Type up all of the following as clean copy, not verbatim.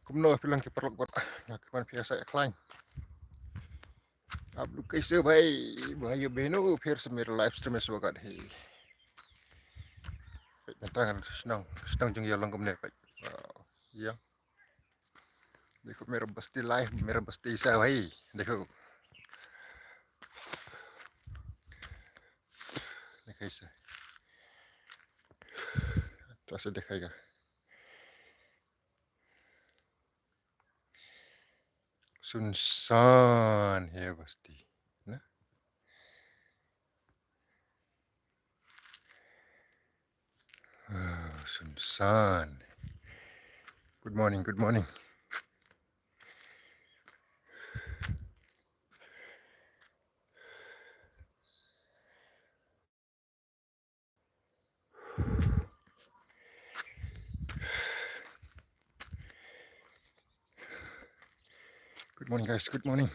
Kumno bilang ke perlok buat ngakuan biasa klein. Ablu kaise bhai bhai beno फिर से मेरे live stream में स्वागत है. Bentangan senang senang jeng yalang kumne pak. Ya. देखो मेरा बस्ती लाइव मेरा बस्ती सा भाई देखो देखो इसे तो ऐसे दिखाएगा सुनसान है बस्ती ना सुनसान good morning good morning good morning guys good morning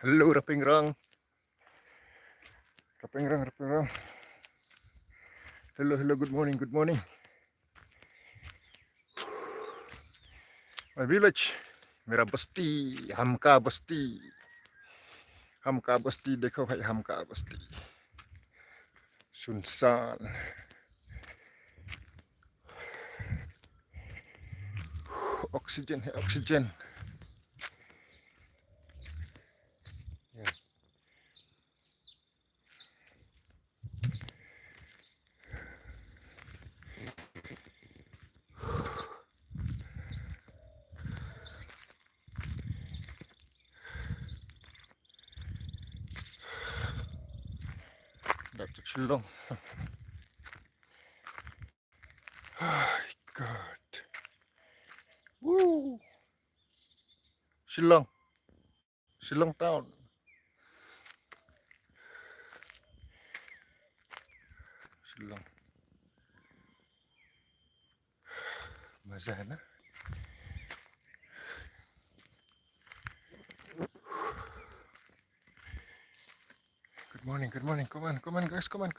hello raping rang hello hello good morning my village मेरा बस्ती हमका बस्ती देखो भाई हमका बस्ती सुनसान ऑक्सीजन है oxygen Dr. Shillong. Oh God. Woo. Shillong. Shillong town. Shillong. मजा है ना good morning come on guys come on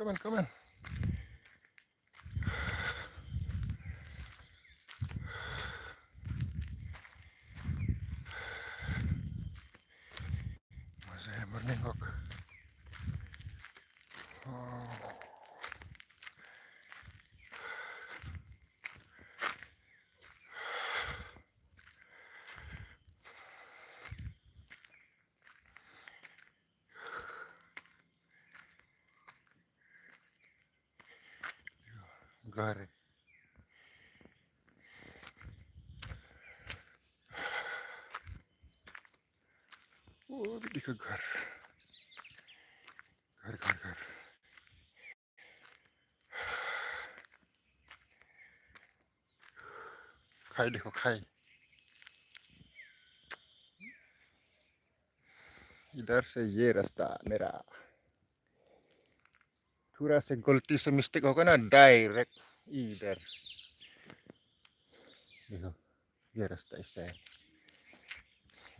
मजा है morning walk oh. घर वो भी दिखा घर खाई देखो खाई इधर से ये रास्ता मेरा थोड़ा से गलती से मिस्टेक होगा ना डायरेक्ट इधर देखो ये रास्ता ऐसा है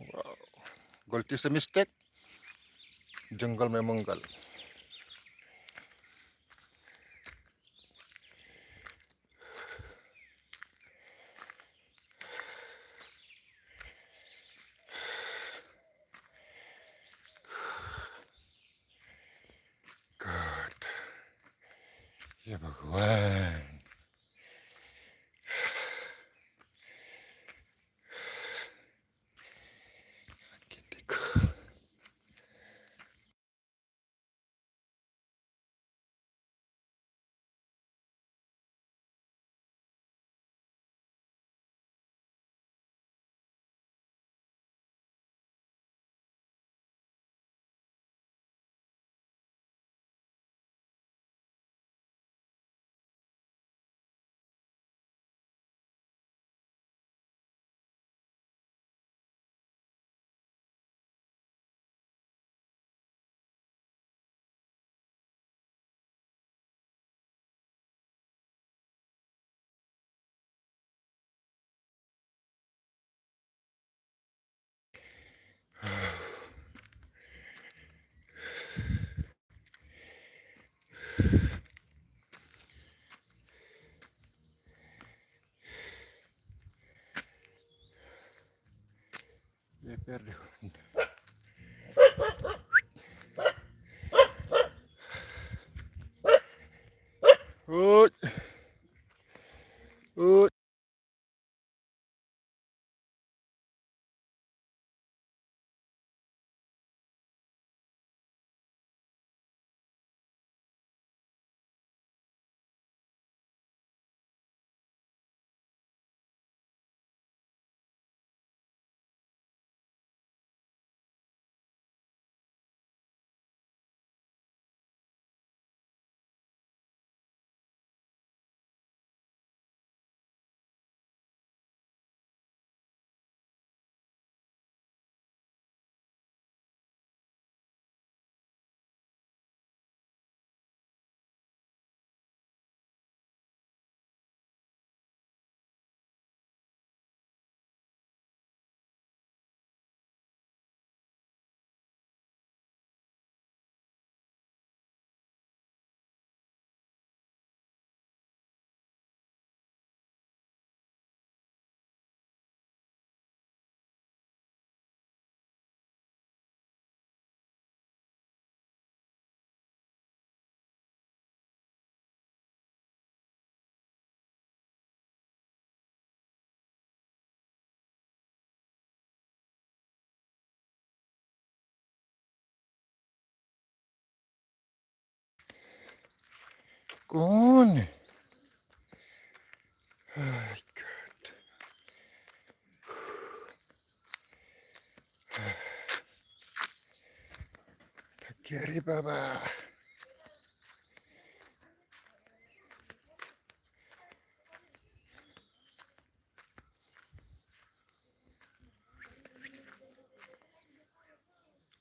wow. गलती से मिस्टेक जंगल में मंगल God ये भगवान Aduh. Ut. Ut. Kon. Ay, God. Takeri baba.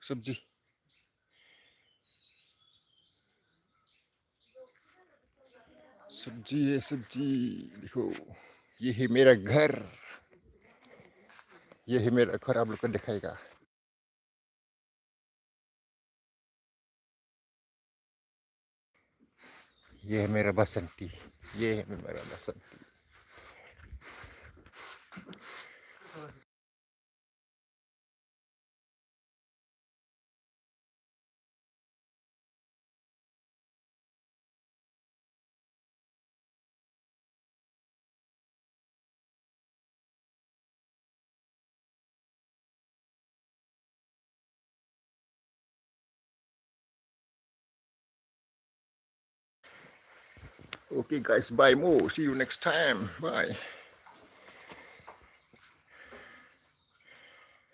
सब्जी सब्जी है सब्जी देखो ये है मेरा घर ये है मेरा घर आप लोग को दिखाएगा ये है मेरा बसंती ये है मेरा बसंती okay guys bye mo see you next time bye